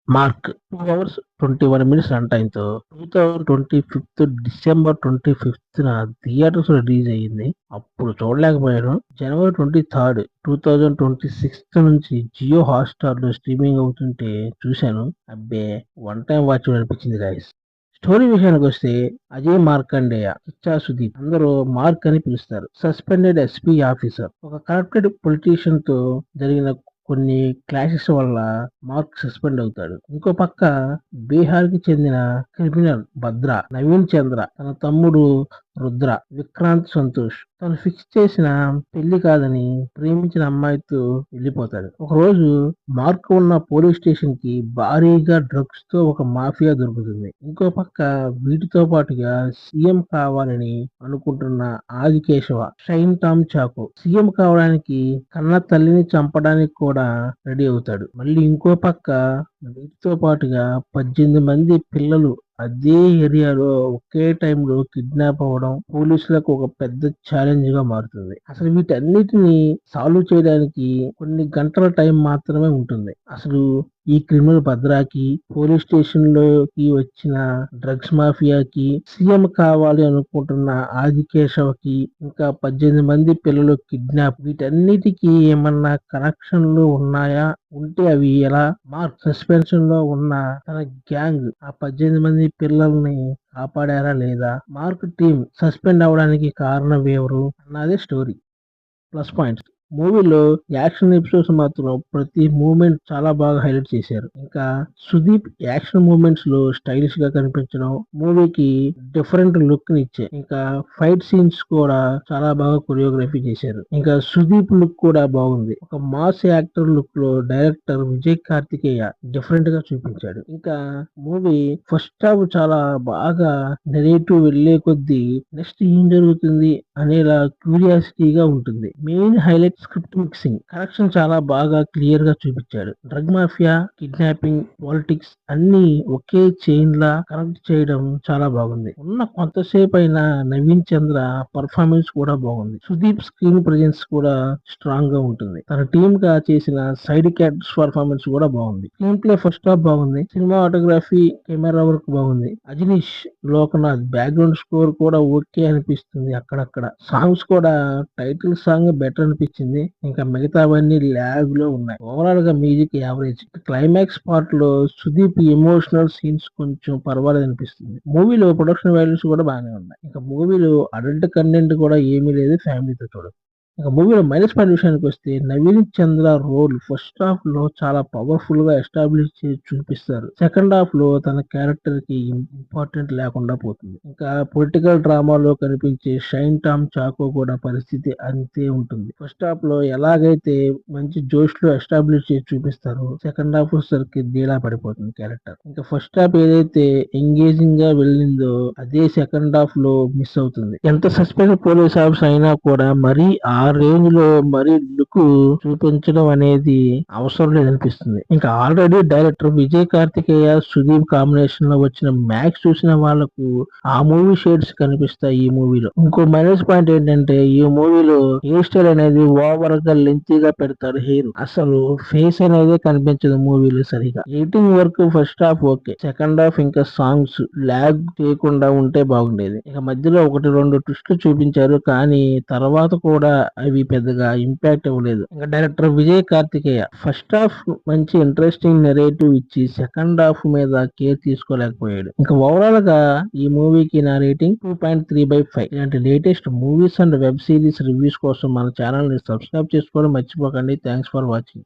Mark 2 hours 21 minutes run టైమ్‌తో 2025 December 25న థియేటర్స్‌లో రిలీజ్ అయ్యింది. అప్పుడు చూడలేకపోయాను. జనవరి 23, 2026 నుంచి జియో హాట్‌స్టార్‌లో స్ట్రీమింగ్ అవుతుంటే చూశాను. అబ్బే! వన్ టైమ్ వాచబుల్ అనిపించింది గైస్. స్టోరీ విషయానికొస్తే అజయ్ మార్కండేయ, కిచ్చా సుదీప్ అందరూ మార్క్ అని పిలుస్తారు. Suspended SP officer. ఒక కరప్టెడ్ పొలిటీషియన్‌తో జరిగిన కొన్ని క్లాషెస్ వల్ల మార్క్ సస్పెండ్ అవుతాడు. ఇంకో పక్క బీహార్‌కి చెందిన క్రిమినల్ భద్ర, నవీన్ చంద్ర తన తమ్ముడు రుద్ర, విక్రాంత్ సంతోష్ తను ఫిక్స్ చేసిన పెళ్లి కాదని ప్రేమించిన అమ్మాయితో వెళ్ళిపోతాడు. ఒకరోజు మార్క్ ఉన్న పోలీస్ స్టేషన్ కి భారీగా డ్రగ్స్ తో ఒక మాఫియా దొరుకుతుంది. ఇంకో పక్క వీటితో పాటుగా సీఎం కావాలని అనుకుంటున్న ఆదికేశవ, షైన్ టామ్ చాకో సీఎం కావడానికి కన్న తల్లిని చంపడానికి కూడా రెడీ అవుతాడు. మళ్ళీ ఇంకో పక్క వీటితో పాటుగా 18 మంది పిల్లలు అదే ఏరియాలో ఒకే టైంలో కిడ్నాప్ అవ్వడం పోలీసులకు ఒక పెద్ద ఛాలెంజ్ గా మారుతుంది. అసలు వీటన్నిటిని సాల్వ్ చేయడానికి కొన్ని గంటల టైం మాత్రమే ఉంటుంది. అసలు ఈ క్రిమినల్ భద్రాకి, పోలీస్ స్టేషన్ లోకి వచ్చిన డ్రగ్స్ మాఫియాకి, సీఎం కావాలి అనుకుంటున్న ఆదికేశవకి, ఇంకా 18 మంది పిల్లలు కిడ్నాప్ వీటన్నిటికీ ఏమన్నా కనెక్షన్లు ఉన్నాయా? ఉంటే అవి ఎలా? మార్క్ సస్పెన్షన్ లో ఉన్న తన గ్యాంగ్ ఆ 18 మంది పిల్లల్ని కాపాడారా లేదా? మార్క్ టీం సస్పెండ్ అవడానికి కారణం ఎవరు అన్నదే స్టోరీ. ప్లస్ పాయింట్స్ మూవీలో యాక్షన్ ఎపిసోడ్స్ మాత్రం ప్రతి మూమెంట్ చాలా బాగా హైలైట్ చేశారు. ఇంకా సుదీప్ యాక్షన్ మూమెంట్స్ లో స్టైలిష్ గా కనిపించడం మూవీకి డిఫరెంట్ లుక్ ని ఇచ్చాయి. ఇంకా ఫైట్ సీన్స్ కూడా చాలా బాగా కొరియోగ్రఫీ చేశారు. ఇంకా సుదీప్ లుక్ కూడా బాగుంది. ఒక మాస్ యాక్టర్ లుక్ లో డైరెక్టర్ విజయ్ కార్తికేయ డిఫరెంట్ గా చూపించాడు. ఇంకా మూవీ ఫస్ట్ హాఫ్ చాలా బాగా నెరేటివ్ వెళ్లే కొద్దీ నెక్స్ట్ ఏం జరుగుతుంది అనేలా క్యూరియాసిటీగా ఉంటుంది. Main highlight script mixing, correction చాలా బాగా క్లియర్ గా చూపించాడు. డ్రగ్ మాఫియా, కిడ్నాపింగ్, పాలిటిక్స్ అన్ని ఒకే చైన్ లా కనెక్ట్ చేయడం చాలా బాగుంది. ఉన్న కొంతసేపు అయినా నవీన్ చంద్ర పర్ఫార్మెన్స్ కూడా బాగుంది. సుదీప్ స్క్రీన్ ప్రెజెన్స్ కూడా స్ట్రాంగ్ గా ఉంటుంది. తన టీమ్ గా చేసిన సైడ్ క్యారెక్టర్స్ పర్ఫార్మెన్స్ కూడా బాగుంది. స్క్రీన్ ప్లే ఫస్ట్ హాఫ్ బాగుంది. సినిమాటోగ్రఫీ, కెమెరా వర్క్ బాగుంది. అజనీష్ లోకనాథ్ బ్యాక్గ్రౌండ్ స్కోర్ కూడా ఓకే అనిపిస్తుంది. అక్కడక్కడ సాంగ్స్ కూడా టైటిల్ సాంగ్ బెటర్ అనిపించింది. ఇంకా మిగతావన్నీ ల్యాగ్ లో ఉన్నాయి. ఓవరాల్ గా మ్యూజిక్ యావరేజ్. క్లైమాక్స్ పార్ట్ లో సుదీప్ ఎమోషనల్ సీన్స్ కొంచెం పర్వాలేదు అనిపిస్తుంది. మూవీలో ప్రొడక్షన్ వాల్యూస్ కూడా బాగానే ఉన్నాయి. ఇంకా మూవీలో అడల్ట్ కంటెంట్ కూడా ఏమీ లేదు. ఫ్యామిలీతో చూడొచ్చు. ఇక మూవీలో మైనస్ పాయింట్ విషయానికి వస్తే నవీన్ చంద్ర రోల్ ఫస్ట్ హాఫ్ లో చాలా పవర్ఫుల్ గా ఎస్టాబ్లిష్ చేసి చూపిస్తారు. సెకండ్ హాఫ్ లో తన క్యారెక్టర్ కి ఇంపార్టెంట్ లేకుండా పోతుంది. ఇంకా పొలిటికల్ డ్రామాలో కనిపించే షైన్ టామ్ చాకో కూడా పరిస్థితి అంతే ఉంటుంది. ఫస్ట్ హాఫ్ లో ఎలాగైతే మంచి జోష్ లో ఎస్టాబ్లిష్ చేసి చూపిస్తారో సెకండ్ హాఫ్ సరికి డీలా పడిపోతుంది క్యారెక్టర్. ఇంకా ఫస్ట్ హాఫ్ ఏదైతే ఎంగేజింగ్ గా వెళ్ళిందో అదే సెకండ్ హాఫ్ లో మిస్ అవుతుంది. ఎంత సస్పెన్స్ పోలీస్ ఆఫీసర్ అయినా కూడా మరీ ఆ రేంజ్ లో మరీ లుక్ చూపించడం అనేది అవసరం లేదనిపిస్తుంది. ఇంకా already director Vijay Karthikeya, Sudeep combination లో వచ్చిన మ్యాక్స్ చూసిన వాళ్ళకు ఆ మూవీ షేడ్స్ కనిపిస్తాయి ఈ మూవీలో. ఇంకో మైనస్ పాయింట్ ఏంటంటే ఈ మూవీలో హెయిర్ స్టైల్ అనేది ఓవర్ గా లెంతీగా పెడతారు. హెయిర్ అసలు ఫేస్ అనేది కనిపించదు మూవీలో సరిగా. Editing work first half okay, second half ఇంకా సాంగ్స్ లాగ్ చేయకుండా ఉంటే బాగుండేది. ఇక మధ్యలో ఒకటి రెండు ట్విస్టులు చూపించారు కానీ తర్వాత కూడా అవి పెద్దగా ఇంపాక్ట్ ఇవ్వలేదు. ఇంకా director Vijay Karthikeya first half మంచి ఇంట్రెస్టింగ్ నెరేటివ్ ఇచ్చి సెకండ్ హాఫ్ మీద కేర్ తీసుకోలేకపోయాడు. ఇంకా ఓవరాల్ గా ఈ మూవీకి నా రేటింగ్ 2.3/5. ఇలాంటి latest movies and web series reviews కోసం మన ఛానల్ ని సబ్స్క్రైబ్ చేసుకోవడం మర్చిపోకండి. Thanks for watching.